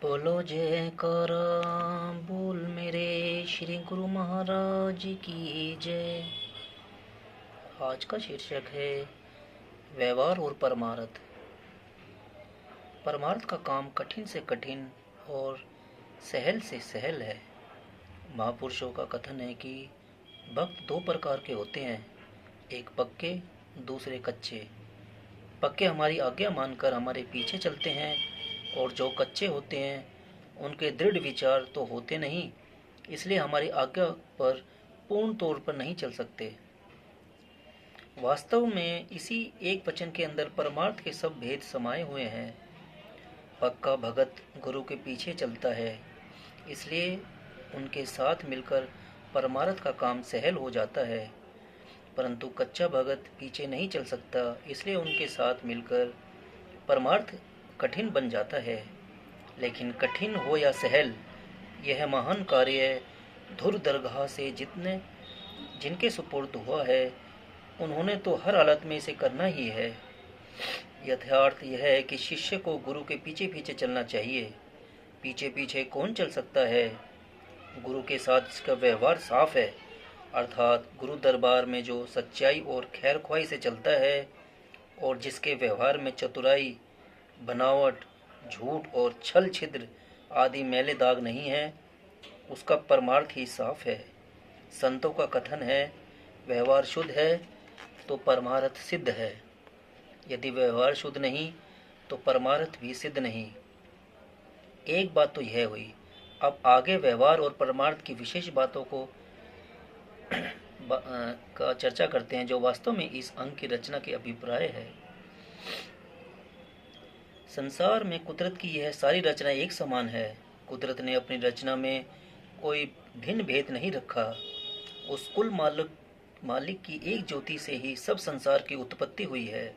बोलो जयकारा बोल मेरे श्री गुरु महाराज की जय। आज का शीर्षक है व्यवहार और परमार्थ। परमार्थ का काम कठिन से कठिन और सहल से सहल है। महापुरुषों का कथन है कि भक्त दो प्रकार के होते हैं, एक पक्के, दूसरे कच्चे। पक्के हमारी आज्ञा मानकर हमारे पीछे चलते हैं और जो कच्चे होते हैं उनके दृढ़ विचार तो होते नहीं, इसलिए हमारी आज्ञा पर पूर्ण तौर पर नहीं चल सकते। वास्तव में इसी एक वचन के अंदर परमार्थ के सब भेद समाये हुए हैं। पक्का भगत गुरु के पीछे चलता है, इसलिए उनके साथ मिलकर परमार्थ का काम सहल हो जाता है, परंतु कच्चा भगत पीछे नहीं चल सकता, इसलिए उनके साथ मिलकर परमार्थ कठिन बन जाता है। लेकिन कठिन हो या सहल, यह महान कार्य धुर दरगाह से जिनके सुपुर्द हुआ है, उन्होंने तो हर हालत में इसे करना ही है। यथार्थ यह है कि शिष्य को गुरु के पीछे पीछे चलना चाहिए। पीछे पीछे कौन चल सकता है? गुरु के साथ इसका व्यवहार साफ है, अर्थात गुरु दरबार में जो सच्चाई और खैर ख्वाही से चलता है और जिसके व्यवहार में चतुराई, बनावट, झूठ और छल छिद्र आदि मैले दाग नहीं है, उसका परमार्थ ही साफ है। संतों का कथन है, व्यवहार शुद्ध है तो परमार्थ सिद्ध है। यदि व्यवहार शुद्ध नहीं तो परमार्थ भी सिद्ध नहीं। एक बात तो यह हुई। अब आगे व्यवहार और परमार्थ की विशेष बातों को का चर्चा करते हैं, जो वास्तव में इस अंग की रचना के अभिप्राय है। संसार में कुदरत की यह सारी रचना एक समान है। कुदरत ने अपनी रचना में कोई भिन्न भेद नहीं रखा। उस कुल मालिक की एक ज्योति से ही सब संसार की उत्पत्ति हुई है।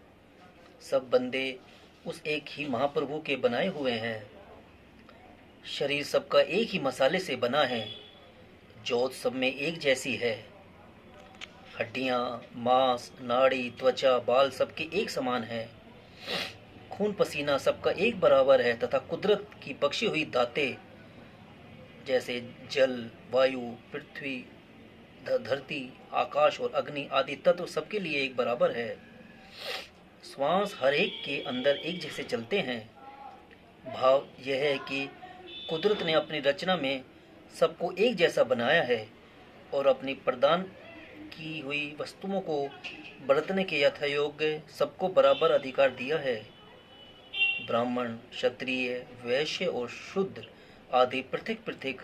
सब बंदे उस एक ही महाप्रभु के बनाए हुए हैं। शरीर सबका एक ही मसाले से बना है। ज्योत सब में एक जैसी है। हड्डियां, मांस, नाड़ी, त्वचा, बाल सबके एक समान है। खून पसीना सबका एक बराबर है तथा कुदरत की बख्शी हुई दातें जैसे जल, वायु, पृथ्वी, धरती, आकाश और अग्नि आदि तत्व सबके लिए एक बराबर है। श्वास हर एक के अंदर एक जैसे चलते हैं। भाव यह है कि कुदरत ने अपनी रचना में सबको एक जैसा बनाया है और अपनी प्रदान की हुई वस्तुओं को बरतने के यथायोग्य सबको बराबर अधिकार दिया है। ब्राह्मण, क्षत्रिय, वैश्य और शूद्र आदि पृथक पृथक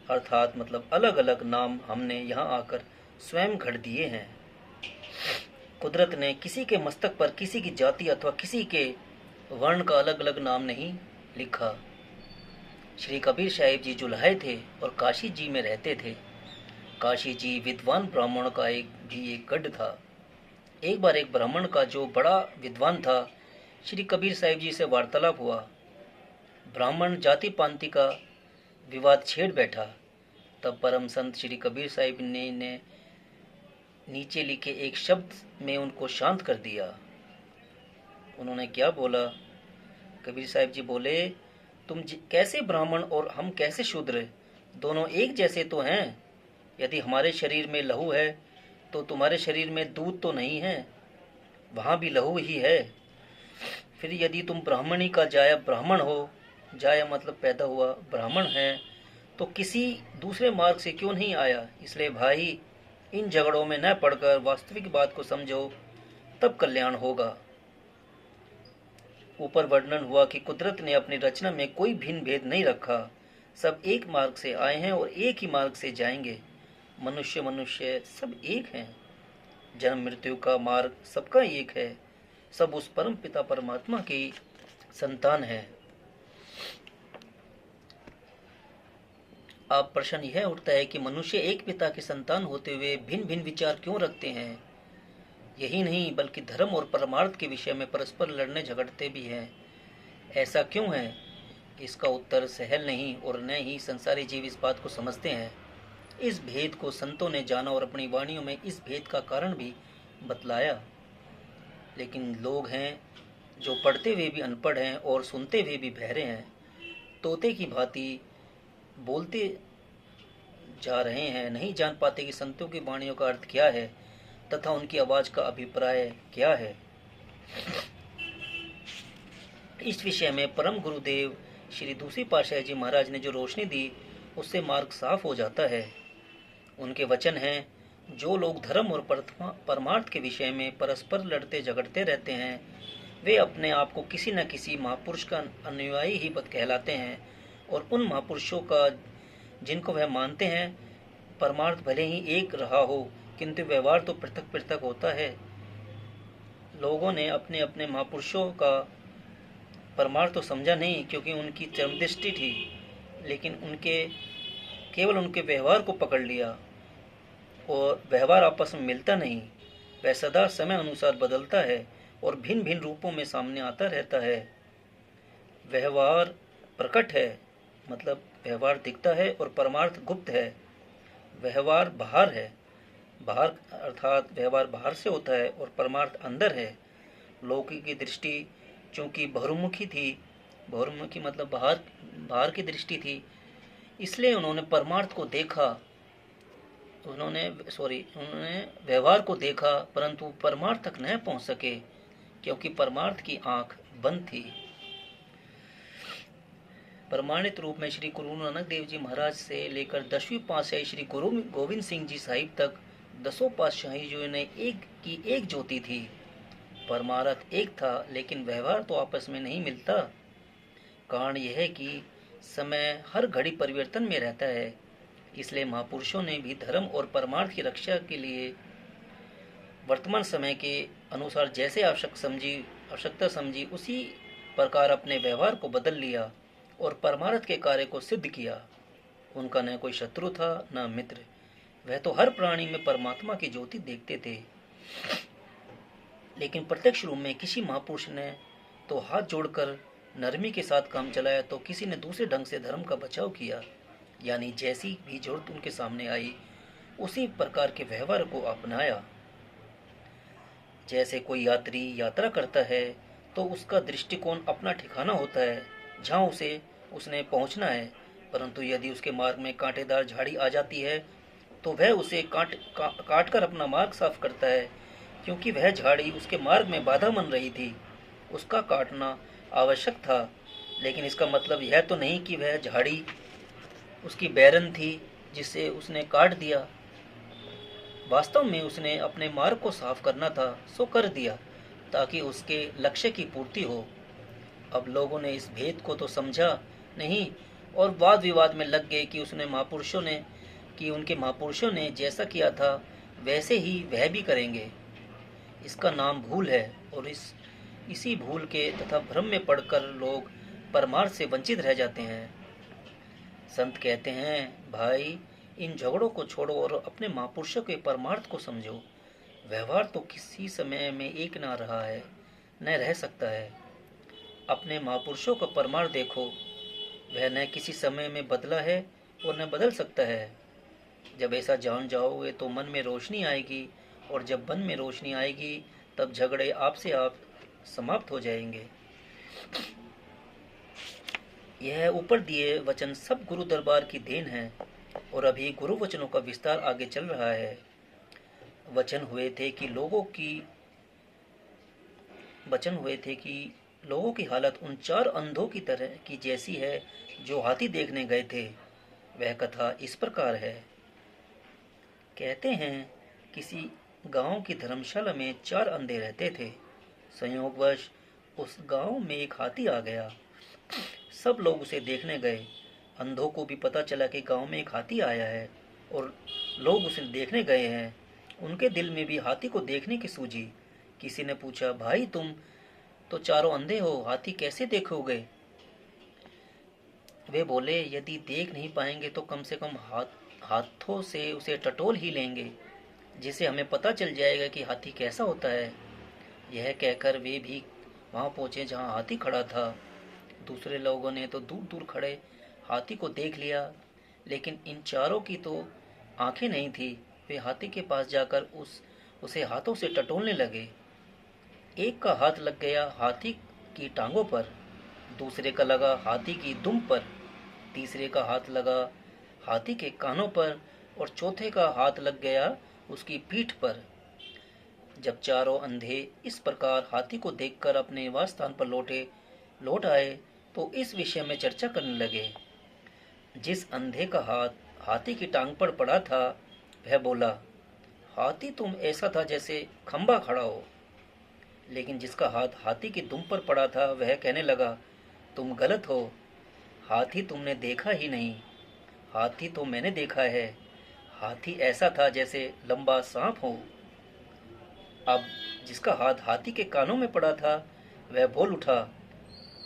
अर्थात मतलब अलग अलग नाम हमने यहाँ आकर स्वयं घड़ दिए हैं। कुदरत ने किसी के मस्तक पर किसी की जाति अथवा किसी के वर्ण का अलग अलग नाम नहीं लिखा। श्री कबीर साहिब जी जुलाहे थे और काशी जी में रहते थे। काशी जी विद्वान ब्राह्मणों का एक गढ़ था। एक बार एक ब्राह्मण का जो बड़ा विद्वान था, श्री कबीर साहिब जी से वार्तालाप हुआ। ब्राह्मण जाति पांति का विवाद छेड़ बैठा। तब परम संत श्री कबीर साहिब ने नीचे लिखे एक शब्द में उनको शांत कर दिया। उन्होंने क्या बोला? कबीर साहिब जी बोले, तुम कैसे ब्राह्मण और हम कैसे शूद्र? दोनों एक जैसे तो हैं। यदि हमारे शरीर में लहू है तो तुम्हारे शरीर में दूध तो नहीं है, वहाँ भी लहू ही है। फिर यदि तुम ब्राह्मणी का जाया ब्राह्मण हो, जाया मतलब पैदा हुआ ब्राह्मण है, तो किसी दूसरे मार्ग से क्यों नहीं आया? इसलिए भाई, इन झगड़ों में न पड़कर वास्तविक बात को समझो, तब कल्याण होगा। ऊपर वर्णन हुआ कि कुदरत ने अपनी रचना में कोई भिन्न भेद नहीं रखा। सब एक मार्ग से आए हैं और एक ही मार्ग से जाएंगे। मनुष्य सब एक हैं। जन्म मृत्यु का मार्ग सबका एक है। सब उस परम पिता परमात्मा की संतान है। अब प्रश्न यह उठता है कि मनुष्य एक पिता की संतान होते हुए भिन्न भिन्न विचार क्यों रखते हैं? यही नहीं बल्कि धर्म और परमार्थ के विषय में परस्पर लड़ने झगड़ते भी हैं। ऐसा क्यों है? इसका उत्तर सहल नहीं और न ही संसारी जीव इस बात को समझते हैं। इस भेद को संतों ने जाना और अपनी वाणियों में इस भेद का कारण भी बतलाया। लेकिन लोग हैं जो पढ़ते हुए भी अनपढ़ हैं और सुनते हुए भी बहरे हैं। तोते की भांति बोलते जा रहे हैं, नहीं जान पाते कि संतों की वाणियों का अर्थ क्या है तथा उनकी आवाज का अभिप्राय क्या है। इस विषय में परम गुरुदेव श्री दूसरी पातशाही जी महाराज ने जो रोशनी दी, उससे मार्ग साफ हो जाता है। उनके वचन हैं, जो लोग धर्म और परमार्थ के विषय में परस्पर लड़ते झगड़ते रहते हैं, वे अपने आप को किसी न किसी महापुरुष का अनुयायी ही कहलाते हैं, और उन महापुरुषों का जिनको वह मानते हैं, परमार्थ भले ही एक रहा हो, किंतु व्यवहार तो पृथक पृथक होता है। लोगों ने अपने अपने महापुरुषों का परमार्थ तो समझा नहीं, क्योंकि उनकी चरम दृष्टि थी, लेकिन केवल उनके व्यवहार को पकड़ लिया, और व्यवहार आपस में मिलता नहीं। वह सदा समय अनुसार बदलता है और भिन्न भिन्न रूपों में सामने आता रहता है। व्यवहार प्रकट है, मतलब व्यवहार दिखता है, और परमार्थ गुप्त है। व्यवहार बाहर है, बाहर अर्थात व्यवहार बाहर से होता है, और परमार्थ अंदर है। लौकिक की दृष्टि चूंकि बहुमुखी थी, बहुमुखी मतलब बाहर की दृष्टि थी, इसलिए उन्होंने परमार्थ को देखा, उन्होंने व्यवहार को देखा, परंतु परमार्थ तक न पहुंच सके, क्योंकि परमार्थ की आंख बंद थी। प्रमाणित रूप में श्री गुरु नानक देव जी महाराज से लेकर 10वीं पातशाही श्री गुरु गोविंद सिंह जी साहिब तक 10 पातशाहियों ने एक ज्योति थी। परमार्थ एक था, लेकिन व्यवहार तो आपस में नहीं मिलता। कारण यह है कि समय हर घड़ी परिवर्तन में रहता है, इसलिए महापुरुषों ने भी धर्म और परमार्थ की रक्षा के लिए वर्तमान समय के अनुसार जैसे आवश्यकता समझी, उसी प्रकार अपने व्यवहार को बदल लिया और परमार्थ के कार्य को सिद्ध किया। उनका न कोई शत्रु था न मित्र, वह तो हर प्राणी में परमात्मा की ज्योति देखते थे। लेकिन प्रत्यक्ष रूप में किसी महापुरुष ने तो हाथ जोड़कर नरमी के साथ काम चलाया, तो किसी ने दूसरे ढंग से धर्म का बचाव किया, यानी जैसी भी जरूरत उनके सामने आई उसी प्रकार के व्यवहार को अपनाया। जैसे कोई यात्री यात्रा करता है तो उसका दृष्टिकोण अपना ठिकाना होता है, जहाँ उसने पहुँचना है, परंतु यदि उसके मार्ग में कांटेदार झाड़ी आ जाती है तो वह उसे काट कर अपना मार्ग साफ करता है, क्योंकि वह झाड़ी उसके मार्ग में बाधा बन रही थी। उसका काटना आवश्यक था, लेकिन इसका मतलब यह तो नहीं कि वह झाड़ी उसकी बैरन थी जिसे उसने काट दिया। वास्तव में उसने अपने मार्ग को साफ करना था, सो कर दिया, ताकि उसके लक्ष्य की पूर्ति हो। अब लोगों ने इस भेद को तो समझा नहीं और वाद विवाद में लग गए कि उनके महापुरुषों ने जैसा किया था वैसे ही वह भी करेंगे। इसका नाम भूल है, और इसी भूल के तथा भ्रम में पड़कर लोग परमार्थ से वंचित रह जाते हैं। संत कहते हैं, भाई इन झगड़ों को छोड़ो और अपने महापुरुषों के परमार्थ को समझो। व्यवहार तो किसी समय में एक ना रहा है, न रह सकता है। अपने महापुरुषों का परमार्थ देखो, वह न किसी समय में बदला है और न बदल सकता है। जब ऐसा जान जाओगे तो मन में रोशनी आएगी, और जब मन में रोशनी आएगी तब झगड़े आपसे आप समाप्त हो जाएंगे। यह ऊपर दिए वचन सब गुरु दरबार की देन है, और अभी गुरु वचनों का विस्तार आगे चल रहा है। वचन हुए थे कि लोगों की हालत उन 4 अंधों की तरह की जैसी है जो हाथी देखने गए थे। वह कथा इस प्रकार है। कहते हैं, किसी गांव की धर्मशाला में 4 अंधे रहते थे। संयोगवश उस गांव में एक हाथी आ गया। सब लोग उसे देखने गए। अंधों को भी पता चला कि गांव में एक हाथी आया है और लोग उसे देखने गए हैं। उनके दिल में भी हाथी को देखने की सूझी। किसी ने पूछा, भाई तुम तो चारों अंधे हो, हाथी कैसे देखोगे? वे बोले, यदि देख नहीं पाएंगे तो कम से कम हाथों से उसे टटोल ही लेंगे, जिससे हमें पता चल जाएगा कि हाथी कैसा होता है। यह कहकर वे भी वहां पहुंचे जहां हाथी खड़ा था। दूसरे लोगों ने तो दूर दूर खड़े हाथी को देख लिया, लेकिन इन चारों की तो आंखें नहीं थी। वे हाथी के पास जाकर उसे हाथों से टटोलने लगे। एक का हाथ लग गया हाथी की टांगों पर, दूसरे का लगा हाथी की दुम पर, तीसरे का हाथ लगा हाथी के कानों पर और चौथे का हाथ लग गया उसकी पीठ पर। जब चारों अंधे इस प्रकार हाथी को देखकर अपने निवास स्थान पर लौट आए तो इस विषय में चर्चा करने लगे। जिस अंधे का हाथ हाथी की टांग पर पड़ा था वह बोला, हाथी तुम ऐसा था जैसे खंबा खड़ा हो। लेकिन जिसका हाथ हाथी की दुम पर पड़ा था वह कहने लगा, तुम गलत हो, हाथी तुमने देखा ही नहीं, हाथी तो मैंने देखा है, हाथी ऐसा था जैसे लंबा सांप हो। अब जिसका हाथ हाथी के कानों में पड़ा था वह बोल उठा,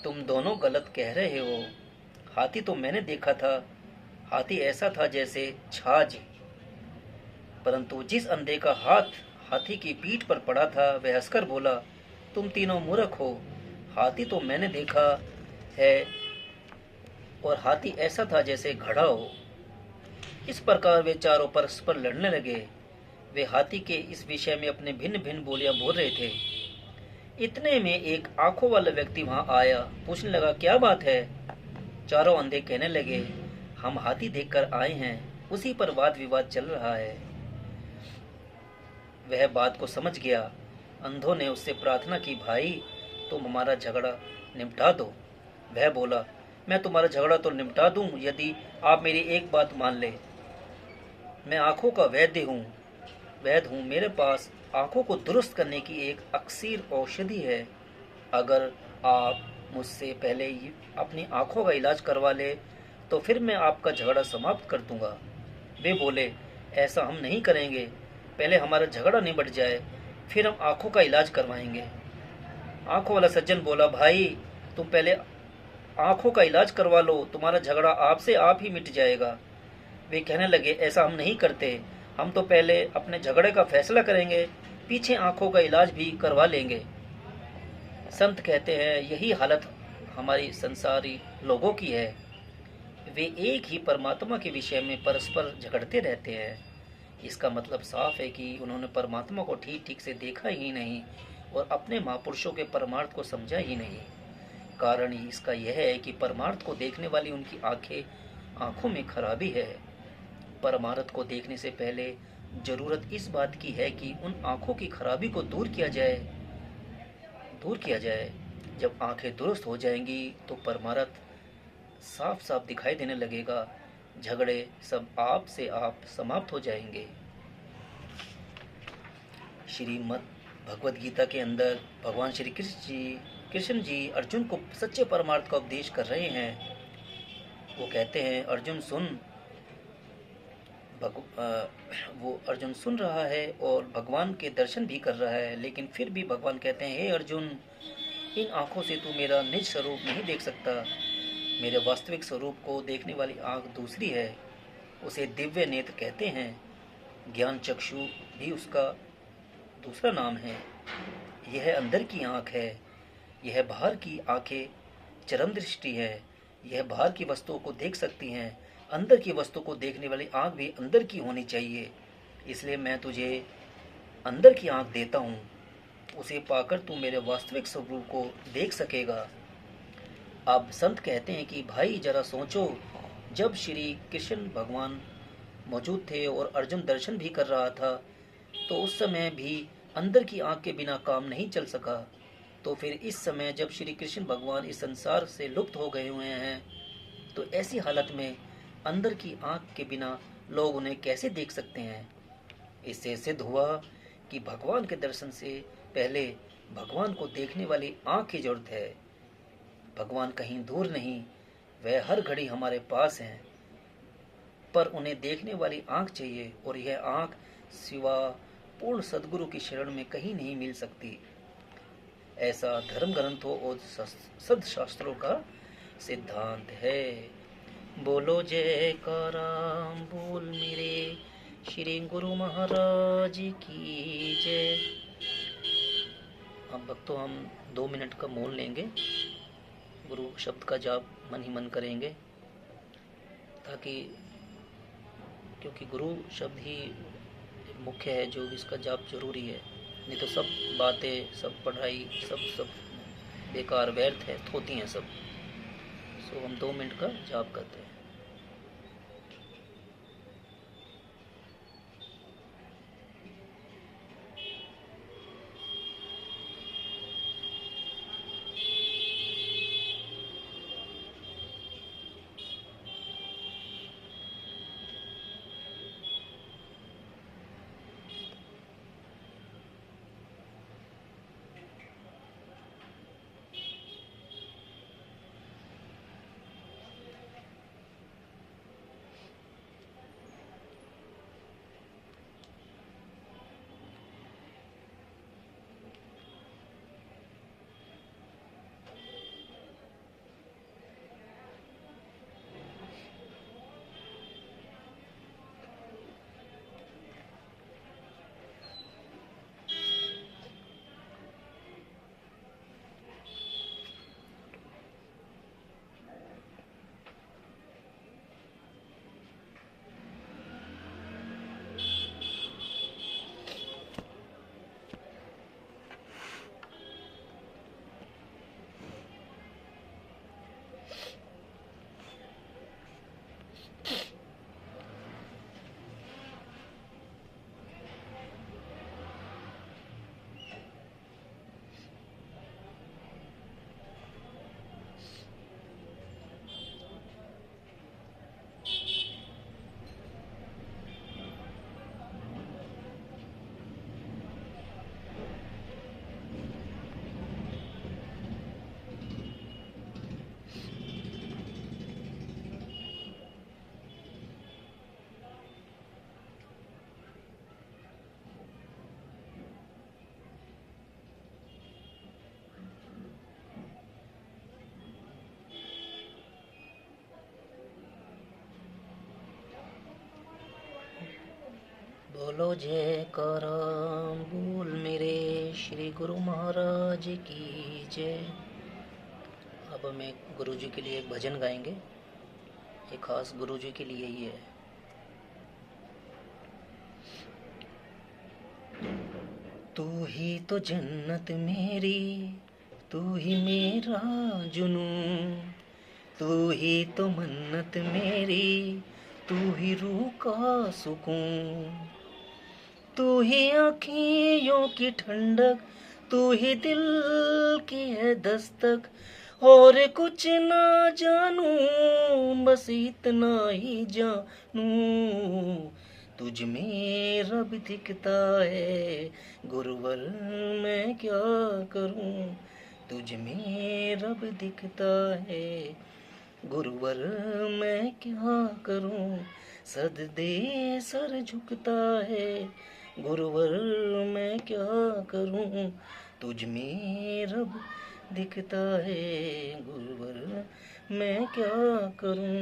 तुम दोनों गलत कह रहे हो, हाथी तो मैंने देखा था, हाथी ऐसा था जैसे छाछ। परंतु जिस अंधे का हाथ हाथी की पीठ पर पड़ा था वह हंसकर बोला, तुम तीनों मूर्ख हो, हाथी तो मैंने देखा है और हाथी ऐसा था जैसे घड़ा हो। इस प्रकार वे चारों परस्पर लड़ने लगे। वे हाथी के इस विषय में अपने भिन्न भिन्न बोलियां बोल रहे थे। इतने में एक आंखों वाला व्यक्ति वहां आया, पूछने लगा, क्या बात है? चारों अंधे कहने लगे, हम हाथी देखकर आए हैं, उसी पर वाद विवाद चल रहा है। वह बात को समझ गया। अंधों ने उससे प्रार्थना की, भाई तुम हमारा झगड़ा निपटा दो। वह बोला, मैं तुम्हारा झगड़ा तो निपटा दूं यदि आप मेरी एक बात मान ले। मैं आंखों का वैद्य हूँ, मेरे पास आंखों को दुरुस्त करने की एक अक्सीर औषधि है। अगर आप मुझसे पहले अपनी आंखों का इलाज करवा ले तो फिर मैं आपका झगड़ा समाप्त कर दूंगा। वे बोले, ऐसा हम नहीं करेंगे, पहले हमारा झगड़ा निबट जाए, फिर हम आंखों का इलाज करवाएंगे। आंखों वाला सज्जन बोला, भाई तुम पहले आंखों का इलाज करवा लो, तुम्हारा झगड़ा आपसे आप ही मिट जाएगा। वे कहने लगे, ऐसा हम नहीं करते, हम तो पहले अपने झगड़े का फैसला करेंगे, पीछे आंखों का इलाज भी करवा लेंगे। संत कहते हैं, यही हालत हमारी संसारी लोगों की है। वे एक ही परमात्मा के विषय में परस्पर झगड़ते रहते हैं। इसका मतलब साफ है कि उन्होंने परमात्मा को ठीक ठीक से देखा ही नहीं और अपने महापुरुषों के परमार्थ को समझा ही नहीं। कारण इसका यह है कि परमार्थ को देखने वाली उनकी आंखों में खराबी है। परमार्थ को देखने से पहले जरूरत इस बात की है कि उन आंखों की खराबी को दूर किया जाए। जब आंखें दुरुस्त हो जाएंगी तो परमार्थ साफ साफ दिखाई देने लगेगा, झगड़े सब आप से आप समाप्त हो जाएंगे। श्रीमद् भगवद गीता के अंदर भगवान श्री कृष्ण जी अर्जुन को सच्चे परमार्थ का उपदेश कर रहे हैं। वो कहते हैं, अर्जुन सुन। वो अर्जुन सुन रहा है और भगवान के दर्शन भी कर रहा है, लेकिन फिर भी भगवान कहते हैं, हे अर्जुन, इन आंखों से तू मेरा निज स्वरूप नहीं देख सकता। मेरे वास्तविक स्वरूप को देखने वाली आंख दूसरी है, उसे दिव्य नेत्र कहते हैं। ज्ञान चक्षु भी उसका दूसरा नाम है। यह अंदर की आंख है, यह बाहर की आंखें चरम दृष्टि है। यह बाहर की वस्तुओं को देख सकती हैं, अंदर की वस्तु को देखने वाली आंख भी अंदर की होनी चाहिए। इसलिए मैं तुझे अंदर की आंख देता हूँ, उसे पाकर तू मेरे वास्तविक स्वरूप को देख सकेगा। अब संत कहते हैं कि भाई जरा सोचो, जब श्री कृष्ण भगवान मौजूद थे और अर्जुन दर्शन भी कर रहा था तो उस समय भी अंदर की आंख के बिना काम नहीं चल सका। तो फिर इस समय जब श्री कृष्ण भगवान इस संसार से लुप्त हो गए हुए हैं तो ऐसी हालत में अंदर की आंख के बिना लोग उन्हें कैसे देख सकते हैं? इससे सिद्ध हुआ कि भगवान के दर्शन से पहले भगवान को देखने वाली आंख की जरूरत है। भगवान कहीं दूर नहीं, वह हर घड़ी हमारे पास हैं, पर उन्हें देखने वाली आंख चाहिए और यह आंख सिवा पूर्ण सद्गुरु की शरण में कहीं नहीं मिल सकती। ऐसा धर्म ग्रंथों और सदशास्त्रों का सिद्धांत है। बोलो जयकारा बोल मेरे श्री गुरु महाराज की जय। अब भक्तों हम 2 मिनट का मौन लेंगे, गुरु शब्द का जाप मन ही मन करेंगे, ताकि क्योंकि गुरु शब्द ही मुख्य है जो इसका जाप जरूरी है। नहीं तो सब बातें, सब पढ़ाई, सब बेकार व्यर्थ है, होती हैं सब। सो हम 2 मिनट का जाप करते हैं। बोलो जयकारा, बोल मेरे श्री गुरु महाराज की जय। अब हम एक गुरु जी के लिए एक भजन गाएंगे, ये खास गुरु जी के लिए ही है। तू ही तो जन्नत मेरी, तू ही मेरा जुनून, तू ही तो मन्नत मेरी, तू ही रूह का सुकून, तू ही आँखियों की ठंडक, तू ही दिल की है दस्तक, और कुछ ना जानूं बस इतना ही जानूं, तुझ में रब दिखता है गुरुवर मैं क्या करूं, तुझ में रब दिखता है गुरुवर मैं क्या करूं, सद दे सर झुकता है गुरुवर मैं क्या करूं, तुझ में रब दिखता है गुरुवर मैं क्या करूं।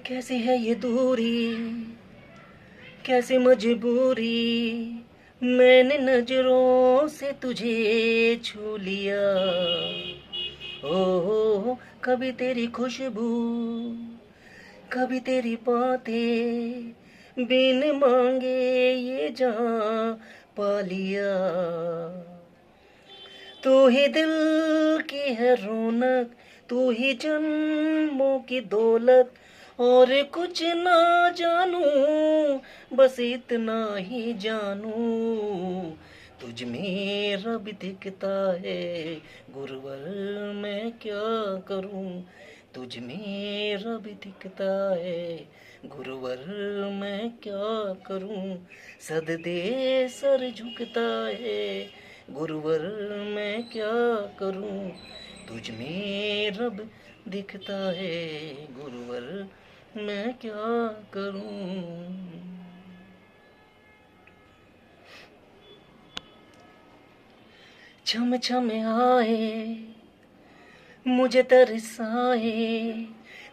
कैसी है ये दूरी, कैसी मजबूरी, मैंने नजरों से तुझे छू लिया, ओ कभी तेरी खुशबू, कभी तेरी बातें, बिन मांगे ये जान पा लिया, तू ही दिल की है रौनक, तू ही जन्मों की दौलत, और कुछ ना जानूं बस इतना ही जानूं, तुझ में रब दिखता है गुरुवर मैं क्या करूं, तुझ में रब दिखता है गुरुवर मैं क्या करूं, सद दे सर झुकता है गुरुवर मैं क्या करूं, तुझ में रब दिखता है गुरुवर मैं क्या करूं। छम छम आए मुझे तरसाए,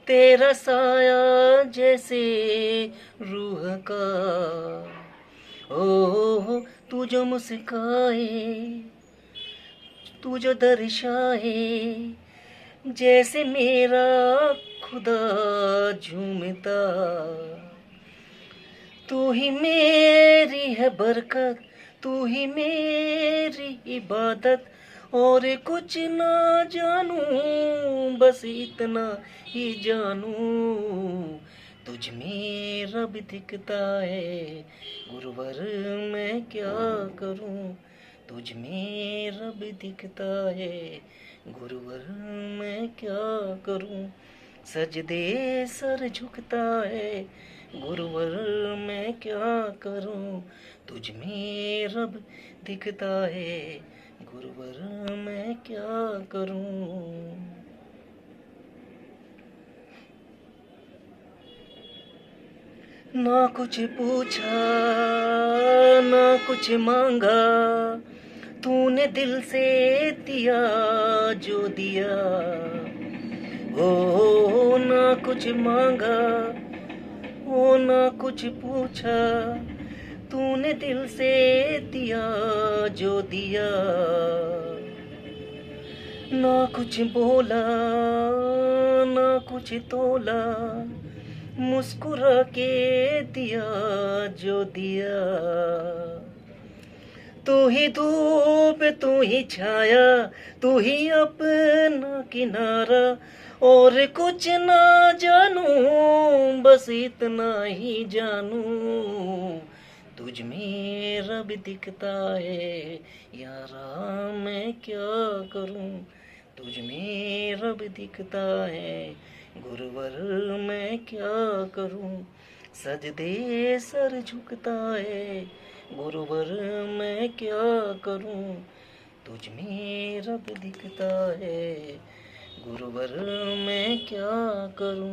तेरा साया जैसे रूह का, ओ तू जो मुस्काए, तू जो दर्शाए, जैसे मेरा खुदा झूमता, तू ही मेरी है बरकत, तू ही मेरी इबादत, और कुछ ना जानूं, बस इतना ही जानूं, तुझ में रब दिखता है गुरुवर, मैं क्या करूं, तुझ में रब दिखता है गुरुवर, मैं क्या करूं, सजदे सर झुकता है गुरुवर, मैं क्या करूं, तुझ में रब दिखता है गुरुवर, मैं क्या करूं। ना कुछ पूछा ना कुछ मांगा, तूने दिल से दिया जो दिया, ओ ना कुछ मांगा, ओ ना कुछ पूछा, तूने दिल से दिया जो दिया, ना कुछ बोला ना कुछ तोला, मुस्कुरा के दिया जो दिया, तू ही धूप तू ही छाया, तू ही अपना किनारा, और कुछ ना जानूं, बस इतना ही जानूं, तुझ में रब दिखता है यारा, मैं क्या करूं, तुझ में रब दिखता है गुरुवर, मैं क्या करूं, सजदे सर झुकता है गुरुवर, मैं क्या करूं, तुझ में रब दिखता है गुरुवर, मैं क्या करूं।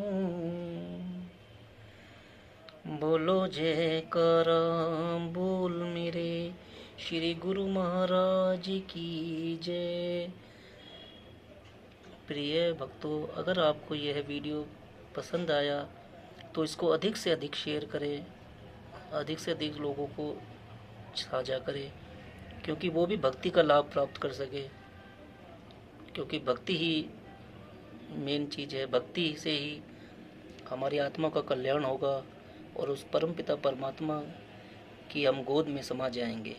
बोलो जयकारा बोल मेरे श्री गुरु महाराज की जय। प्रिय भक्तों, अगर आपको यह वीडियो पसंद आया तो इसको अधिक से अधिक शेयर करें, अधिक से अधिक लोगों को साझा करें, क्योंकि वो भी भक्ति का लाभ प्राप्त कर सके, क्योंकि भक्ति ही मेन चीज़ है। भक्ति से ही हमारी आत्मा का कल्याण होगा और उस परमपिता परमात्मा की हम गोद में समा जाएंगे।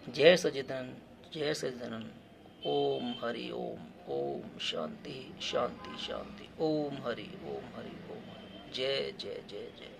जय सच्चिदानंद, जय सच्चिदानंद। ओम हरि ओम, ओम शांति शांति शांति, ओम हरि ओम हरि ओम हरि। जय जय जय जय।